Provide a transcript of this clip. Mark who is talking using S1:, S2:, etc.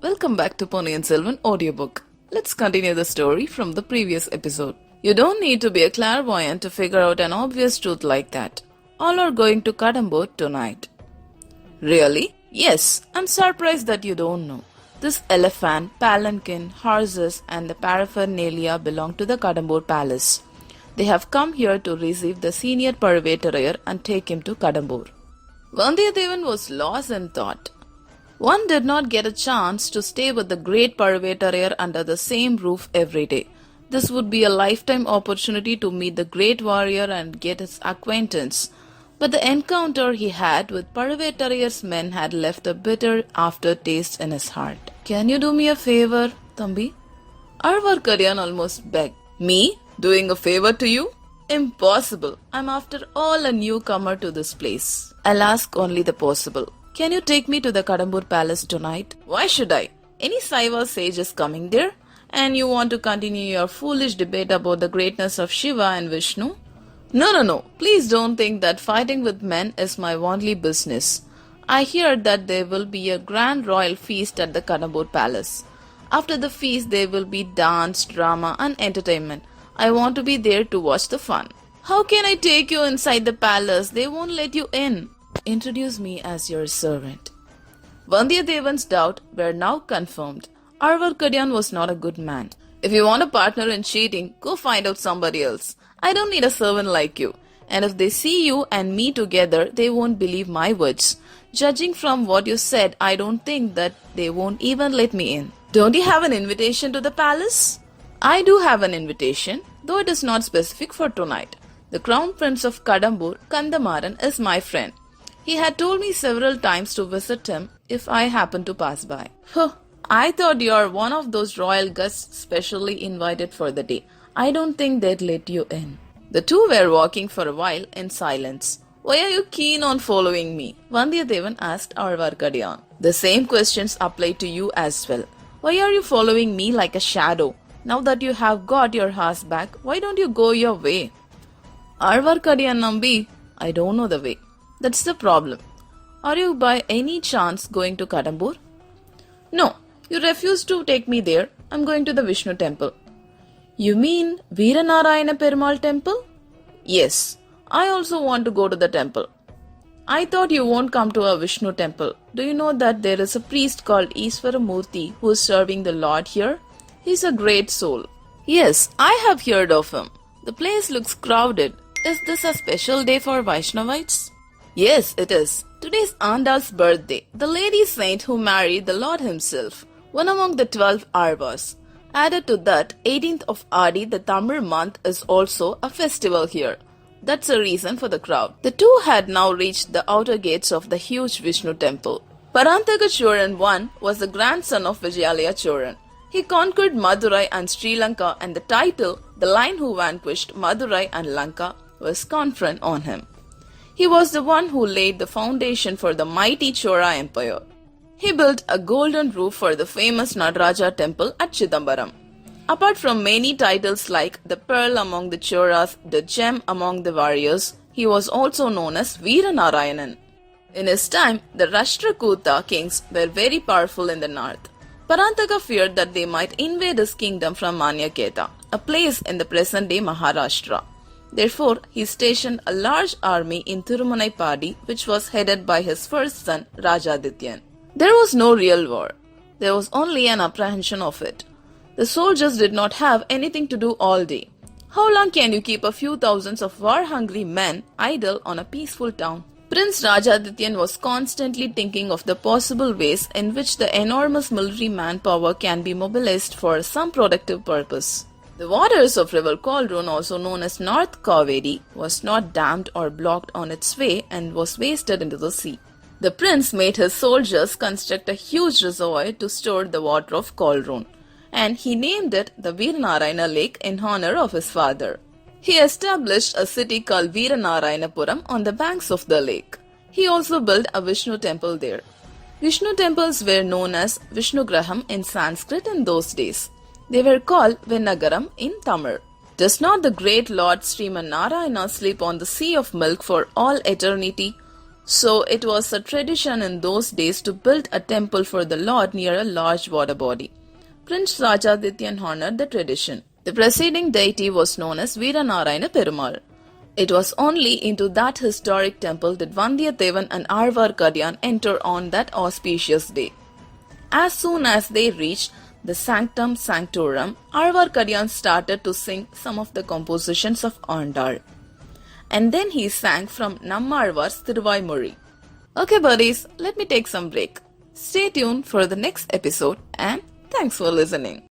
S1: welcome back to Ponniyin Selvan audiobook. Let's continue the story from the previous episode. You don't need to be a clairvoyant to figure out an obvious truth like that. All are going to Kadambur tonight. Really? Yes, I'm surprised that you don't know. This elephant, palanquin, horses and the paraphernalia belong to the Kadambur palace. They have come here to receive the senior Parvetarayar and take him to Kadambur. Vandiyadevan was lost in thought. One did not get a chance to stay with the great Parvetarayar under the same roof every day. This would be a lifetime opportunity to meet the great warrior and get his acquaintance. But the encounter he had with Parvetarayar's men had left a bitter aftertaste in his heart. Can you do me a favor, Thambi? Arvarkaryan almost begged. Me? Doing a favor to you? Impossible. I'm after all a newcomer to this place. I'll ask only the possible. Can you take me to the Kadambur palace tonight? Why should I? Any Saiva sage is coming there? And you want to continue your foolish debate about the greatness of Shiva and Vishnu? No. Please don't think that fighting with men is my only business. I hear that there will be a grand royal feast at the Kadambur palace. After the feast, there will be dance, drama and entertainment. I want to be there to watch the fun. How can I take you inside the palace? They won't let you in. Introduce me as your servant. Vandiyadevan's doubts were now confirmed. Arvarkaryan was not a good man. If you want a partner in cheating, go find out somebody else. I don't need a servant like you. And if they see you and me together, they won't believe my words. Judging from what you said, I don't think that they won't even let me in. Don't you have an invitation to the palace? I do have an invitation, though it is not specific for tonight. The Crown Prince of Kadambur, Kandamaran, is my friend. He had told me several times to visit him if I happened to pass by. I thought you are one of those royal guests specially invited for the day. I don't think they'd let you in. The two were walking for a while in silence. Why are you keen on following me? Vandiyadevan asked Arvarkaryan. The same questions apply to you as well. Why are you following me like a shadow? Now that you have got your horse back, why don't you go your way? Arvarkaryan Nambi, I don't know the way. That's the problem. Are you by any chance going to Kadambur? No, you refuse to take me there. I'm going to the Vishnu temple. You mean Veeranarayana Perumal temple? Yes, I also want to go to the temple. I thought you won't come to a Vishnu temple. Do you know that there is a priest called Iswaramurthy who is serving the Lord here? He's a great soul. Yes, I have heard of him. The place looks crowded. Is this a special day for Vaishnavites? Yes, it is. Today is Andal's birthday, the lady saint who married the Lord himself, one among the 12 Arvas. Added to that, 18th of Adi, the Tamil month, is also a festival here. That's a reason for the crowd. The two had now reached the outer gates of the huge Vishnu temple. Parantaka Choran I was the grandson of Vijayalaya Choran. He conquered Madurai and Sri Lanka, and the title, the Lion Who Vanquished Madurai and Lanka, was conferred on him. He was the one who laid the foundation for the mighty Chora Empire. He built a golden roof for the famous Nataraja temple at Chidambaram. Apart from many titles like the pearl among the Choras, the gem among the warriors, he was also known as Veeranarayanan. In his time, the Rashtrakuta kings were very powerful in the north. Parantaka feared that they might invade his kingdom from Manyaketa, a place in the present-day Maharashtra. Therefore, he stationed a large army in Thirumanai-Padi, which was headed by his first son, Rajadityan. There was no real war. There was only an apprehension of it. The soldiers did not have anything to do all day. How long can you keep a few thousands of war-hungry men idle on a peaceful town? Prince Rajadityan was constantly thinking of the possible ways in which the enormous military manpower can be mobilized for some productive purpose. The waters of river Kolrun, also known as North Kaveri, was not dammed or blocked on its way and was wasted into the sea. The prince made his soldiers construct a huge reservoir to store the water of Kolrun, and he named it the Veeranarayana Lake in honor of his father. He established a city called Veeranarayanapuram on the banks of the lake. He also built a Vishnu temple there. Vishnu temples were known as Vishnugraham in Sanskrit in those days. They were called Venagaram in Tamil. Does not the great Lord Sriman Narayana sleep on the sea of milk for all eternity? So it was a tradition in those days to build a temple for the Lord near a large water body. Prince Rajadityan honored the tradition. The preceding deity was known as Veeranarayana Perumal. It was only into that historic temple that Vandiyathevan and Arvarkadiyan enter on that auspicious day. As soon as they reached the Sanctum Sanctorum, Arvarkadiyan started to sing some of the compositions of Andal. And then he sang from Nammalvar's Thiruvaimozhi. Okay buddies, let me take some break. Stay tuned for the next episode and thanks for listening.